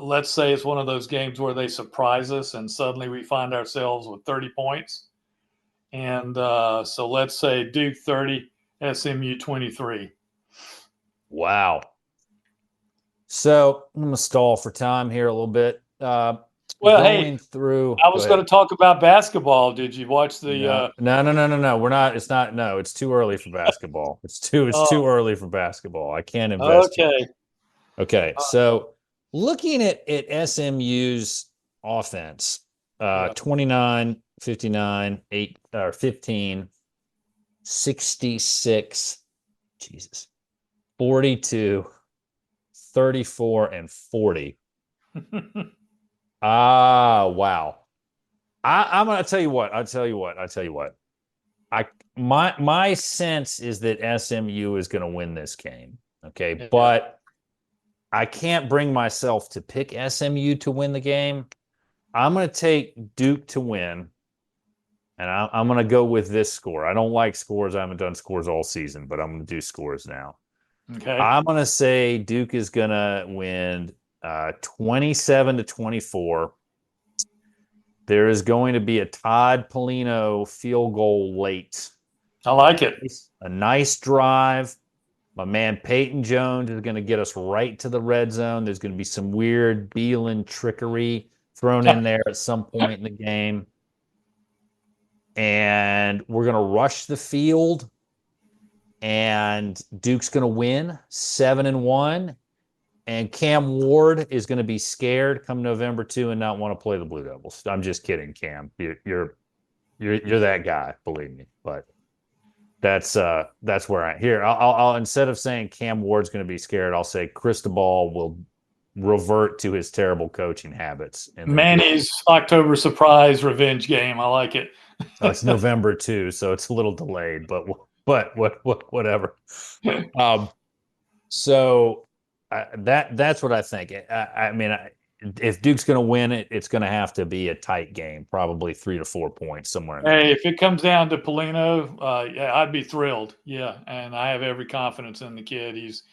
let's say it's one of those games where they surprise us and suddenly we find ourselves with 30 points. And so let's say Duke 30, SMU 23. Wow. So I'm going to stall for time here a little bit. Well, hey, I was going to talk about basketball. Did you watch the? No. We're not. It's not. No, it's too early for basketball. It's too early for basketball. I can't invest. Okay. So looking at SMU's offense, 29 59, 8 or 15, 66, Jesus, 42, 34, and 40. Wow. I'm gonna tell you what. My sense is that SMU is gonna win this game. Okay, Yeah. but I can't bring myself to pick SMU to win the game. I'm gonna take Duke to win. And I'm going to go with this score. I don't like scores. I haven't done scores all season, but I'm going to do scores now. Okay. I'm going to say Duke is going to win 27-24. There is going to be a Todd Polino field goal late. I like it. A nice drive. My man Peyton Jones is going to get us right to the red zone. There's going to be some weird Beelan trickery thrown in there at some point in the game. And we're going to rush the field, and Duke's going to win 7-1, and Cam Ward is going to be scared come November 2 and not want to play the Blue Devils. I'm just kidding, Cam. You're that guy, believe me. But that's where I'll instead of saying Cam Ward's going to be scared, I'll say Cristobal will revert to his terrible coaching habits. And Manny's October surprise revenge game. I like it. It's November 2, so it's a little delayed, but whatever. So that's what I think. I mean, if Duke's going to win it, it's going to have to be a tight game, probably 3 to 4 points somewhere. Hey, if it comes down to Polino, yeah, I'd be thrilled. Yeah, and I have every confidence in the kid. He's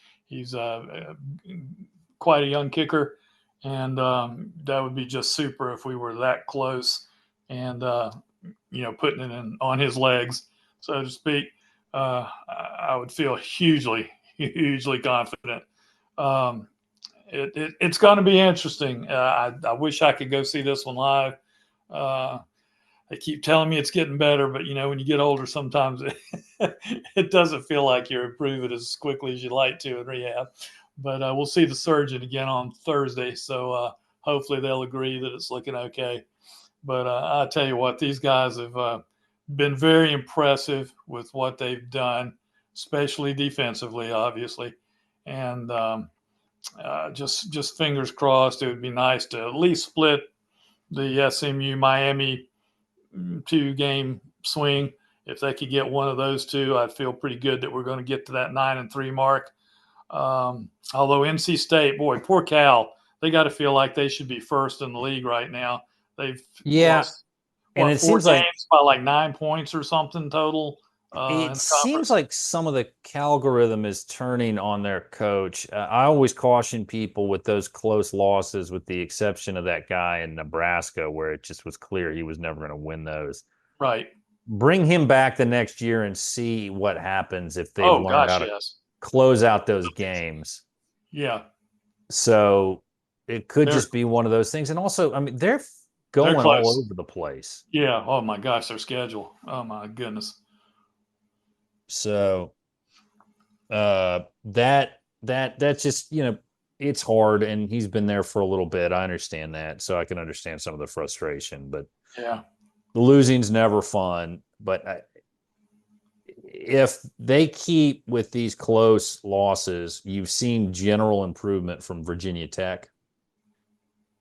quite a young kicker, and that would be just super if we were that close and putting it on his legs, so to speak. I would feel hugely confident. It's going to be interesting. I wish I could go see this one live. They keep telling me it's getting better, but when you get older, sometimes it doesn't feel like you're improving as quickly as you'd like to in rehab. But we'll see the surgeon again on Thursday, so hopefully they'll agree that it's looking okay. But I tell you what, these guys have been very impressive with what they've done, especially defensively, obviously. And just fingers crossed, it would be nice to at least split the SMU Miami 2-game swing. If they could get one of those two, I'd feel pretty good that we're going to get to that 9-3 mark. Although NC State, boy, poor Cal, they got to feel like they should be first in the league right now. They've lost, and it 4 seems games like by like 9 points or something total. It seems like some of the algorithm is turning on their coach. I always caution people with those close losses, with the exception of that guy in Nebraska, where it just was clear he was never going to win those. Right. Bring him back the next year and see what happens if they've learned how to close out those games. Yeah. So it could just be one of those things. And also, I mean, they're going all over the place. Yeah. Oh my gosh, their schedule. Oh my goodness. So that's just, it's hard, and he's been there for a little bit. I understand that. So I can understand some of the frustration, but yeah, the losing's never fun. But if they keep with these close losses, you've seen general improvement from Virginia Tech.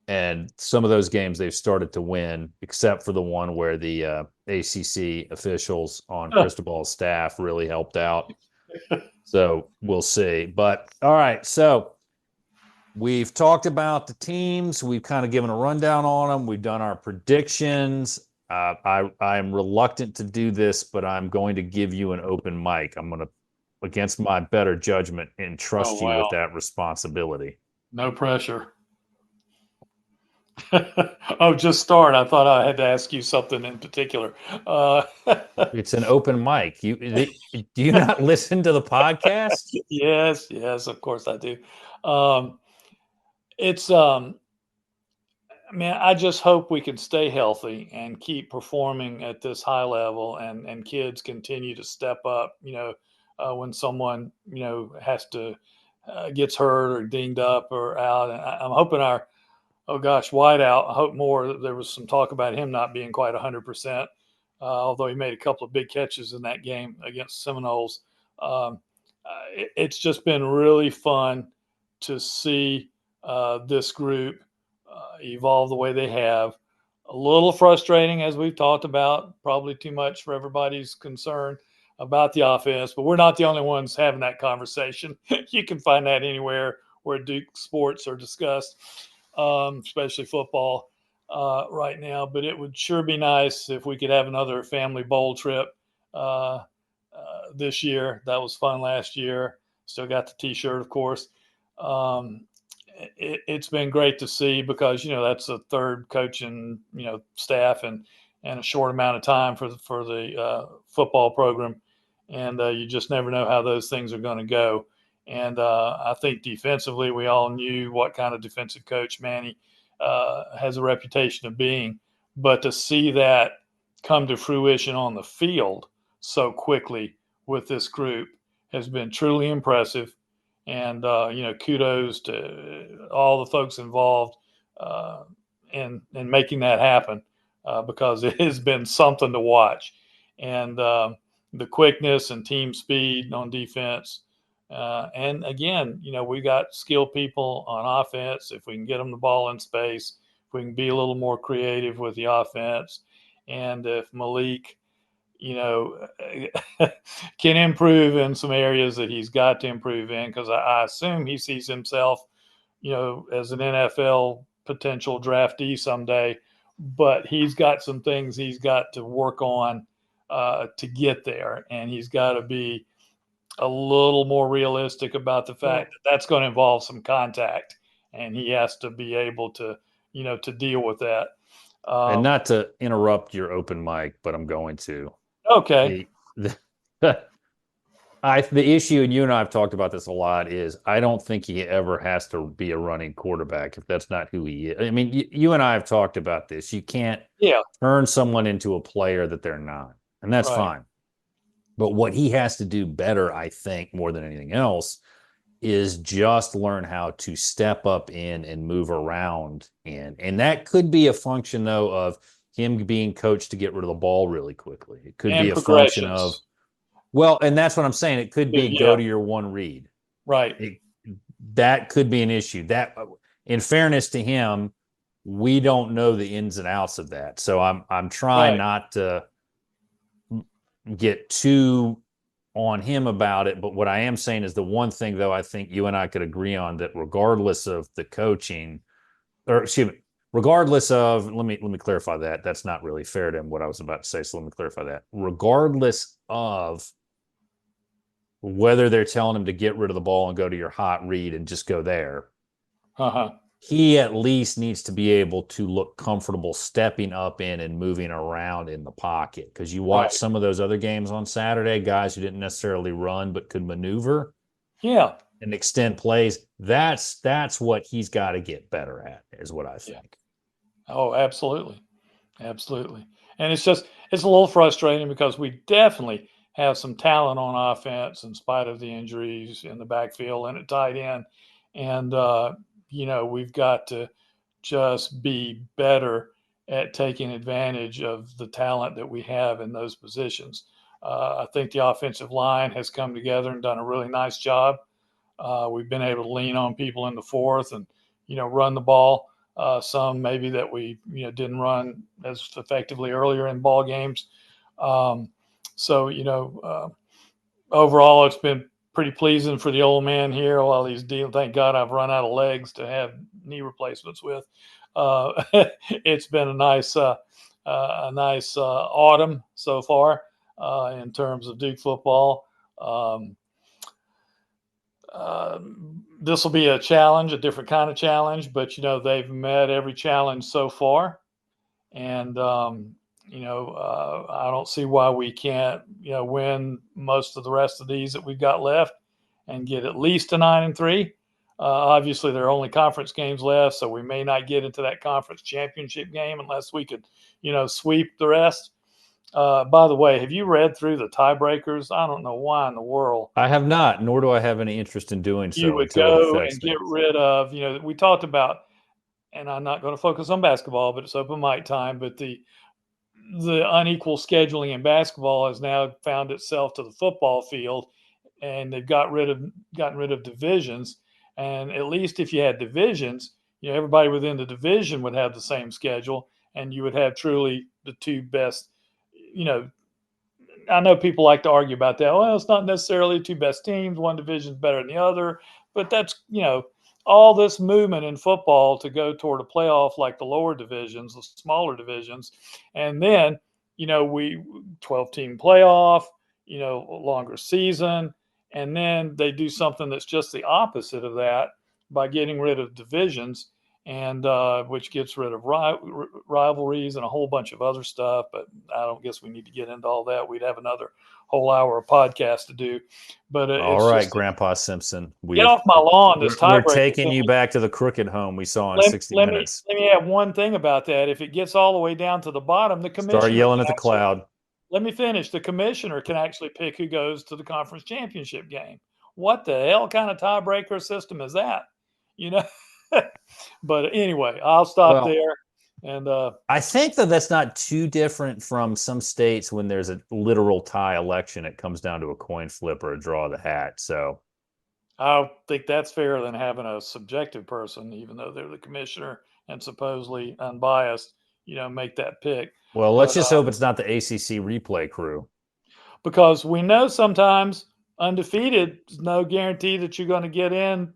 And some of those games they've started to win, except for the one where the ACC officials on Cristobal's staff really helped out. So we'll see. But all right, so we've talked about the teams. We've kind of given a rundown on them. We've done our predictions. I'm reluctant to do this, but I'm going to give you an open mic. I'm going to, against my better judgment, entrust you with that responsibility. No pressure. Oh, just start. I thought I had to ask you something in particular. It's an open mic. Do you not listen to the podcast? Yes, of course I do. Man, I just hope we can stay healthy and keep performing at this high level, and kids continue to step up. When someone has to gets hurt or dinged up or out, and I'm hoping our oh gosh, wideout. I hope more. There was some talk about him not being quite 100%, although he made a couple of big catches in that game against Seminoles. It's just been really fun to see this group evolve the way they have. A little frustrating, as we've talked about, probably too much for everybody's concern about the offense, but we're not the only ones having that conversation. You can find that anywhere where Duke sports are discussed, especially football right now. But it would sure be nice if we could have another family bowl trip this year. That was fun last year. Still got the T-shirt, of course. It's been great to see because that's a third coaching staff and a short amount of time for the football program, and you just never know how those things are going to go. And I think defensively, we all knew what kind of defensive coach Manny has a reputation of being, but to see that come to fruition on the field so quickly with this group has been truly impressive. And, kudos to all the folks involved in making that happen because it has been something to watch. And the quickness and team speed on defense. And again, we got skilled people on offense. If we can get them the ball in space, if we can be a little more creative with the offense. And if Malik can improve in some areas that he's got to improve in, because I assume he sees himself, as an NFL potential draftee someday, but he's got some things he's got to work on to get there. And he's got to be a little more realistic about the fact that that's going to involve some contact, and he has to be able to, to deal with that. And not to interrupt your open mic, but I'm going to. Okay. The issue, and you and I have talked about this a lot, is I don't think he ever has to be a running quarterback if that's not who he is. I mean, you and I have talked about this. You can't turn someone into a player that they're not, and that's fine. But what he has to do better, I think, more than anything else, is just learn how to step up in and move around in. And that could be a function, though, of him being coached to get rid of the ball really quickly. It could be a function of, and that's what I'm saying. It could be go to your one read. Right. That could be an issue. That, in fairness to him, we don't know the ins and outs of that. So I'm trying not to get too on him about it. But what I am saying is the one thing, though, I think you and I could agree on, that regardless of the coaching, or excuse me, regardless of, let me clarify that. That's not really fair to him, what I was about to say. So let me clarify that. Regardless of whether they're telling him to get rid of the ball and go to your hot read and just go there, he at least needs to be able to look comfortable stepping up in and moving around in the pocket. Because you watch some of those other games on Saturday, guys who didn't necessarily run but could maneuver. And extend plays. That's what he's got to get better at, is what I think. Oh, absolutely. Absolutely. And it's a little frustrating because we definitely have some talent on offense in spite of the injuries in the backfield and at tight end. And, we've got to just be better at taking advantage of the talent that we have in those positions. I think the offensive line has come together and done a really nice job. We've been able to lean on people in the fourth and, run the ball. Some maybe that we, didn't run as effectively earlier in ball games. Overall, it's been pretty pleasing for the old man here while he's dealing. Thank God I've run out of legs to have knee replacements with. It's been a nice autumn so far in terms of Duke football. This will be a challenge, a different kind of challenge, but they've met every challenge so far, and I don't see why we can't win most of the rest of these that we've got left and get at least a 9-3. Obviously, there are only conference games left, so we may not get into that conference championship game unless we could sweep the rest. By the way, have you read through the tiebreakers? I don't know why in the world I have not, nor do I have any interest in doing so. You would go and get rid of, we talked about and I'm not going to focus on basketball, but it's open mic time. But the unequal scheduling in basketball has now found itself to the football field, and they've gotten rid of divisions. And at least if you had divisions, everybody within the division would have the same schedule, and you would have truly the two best. I know people like to argue about that. Well, it's not necessarily two best teams. One division is better than the other, but that's all this movement in football to go toward a playoff like the lower divisions, the smaller divisions, and then we 12-team playoff, longer season, and then they do something that's just the opposite of that by getting rid of divisions, and which gets rid of rivalries and a whole bunch of other stuff. But I don't guess we need to get into all that. We'd have another whole hour of podcast to do. But all right, Grandpa Simpson, get off my lawn. This we're taking you back to the crooked home we saw in 60 Minutes. Let me have one thing about that. If it gets all the way down to the bottom, the commissioner start yelling at the cloud. Let me finish. The commissioner can actually pick who goes to the conference championship game. What the hell kind of tiebreaker system is that? But anyway, I'll stop there. And I think that's not too different from some states when there's a literal tie election. It comes down to a coin flip or a draw of the hat. So I think that's fairer than having a subjective person, even though they're the commissioner and supposedly unbiased, make that pick. Well, let's just hope it's not the ACC replay crew. Because we know sometimes undefeated is no guarantee that you're going to get in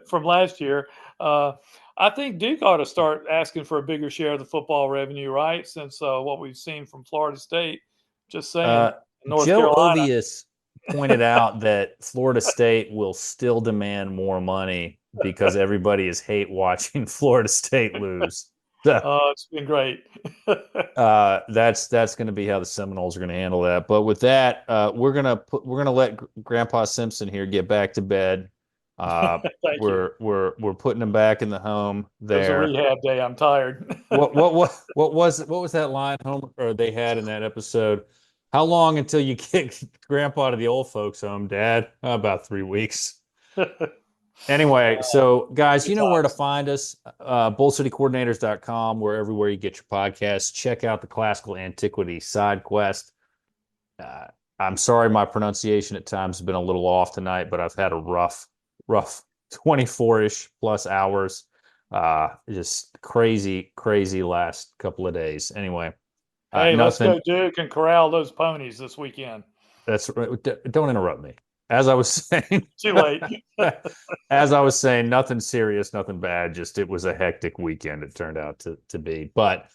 from last year. I think Duke ought to start asking for a bigger share of the football revenue, right? Since what we've seen from Florida State. Just saying. North Joe Carolina. Ovius pointed out that Florida State will still demand more money because everybody is hate watching Florida State lose. It's been great. That's going to be how the Seminoles are going to handle that. But with that, we're gonna let Grandpa Simpson here get back to bed. We're putting him back in the home there. It was a rehab day. I'm tired. what was that line they had in that episode? How long until you kick Grandpa to the old folks' home, Dad? About 3 weeks. Anyway, so guys, you know where to find us. BoldCityCoordinators.com. We're everywhere you get your podcasts. Check out the Classical Antiquity Side Quest. I'm sorry my pronunciation at times has been a little off tonight, but I've had a rough 24-ish plus hours. Just crazy last couple of days. Anyway. Hey, let's go Duke and corral those ponies this weekend. That's right. Don't interrupt me. As I was saying, too late. As I was saying, nothing serious, nothing bad. Just it was a hectic weekend. It turned out to be. But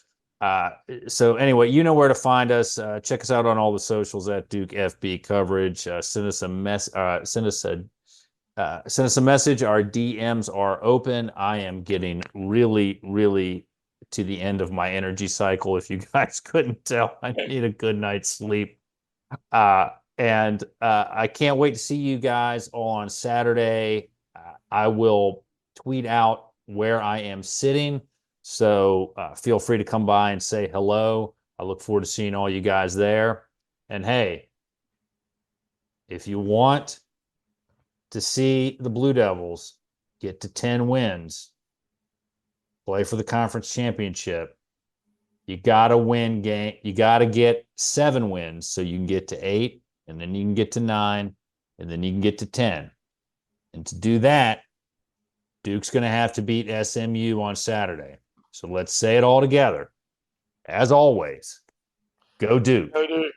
so anyway, you know where to find us. Check us out on all the socials at Duke FB Coverage. Send us a message. Send us a message. Our DMs are open. I am getting really to the end of my energy cycle. If you guys couldn't tell, I need a good night's sleep. And I can't wait to see you guys on Saturday. I will tweet out where I am sitting. So feel free to come by and say hello. I look forward to seeing all you guys there. And hey, if you want to see the Blue Devils get to 10 wins, play for the conference championship, you got to win game. You got to get 7 wins so you can get to 8, and then you can get to 9, and then you can get to 10. And to do that, Duke's going to have to beat SMU on Saturday. So let's say it all together. As always, go Duke. Go Duke.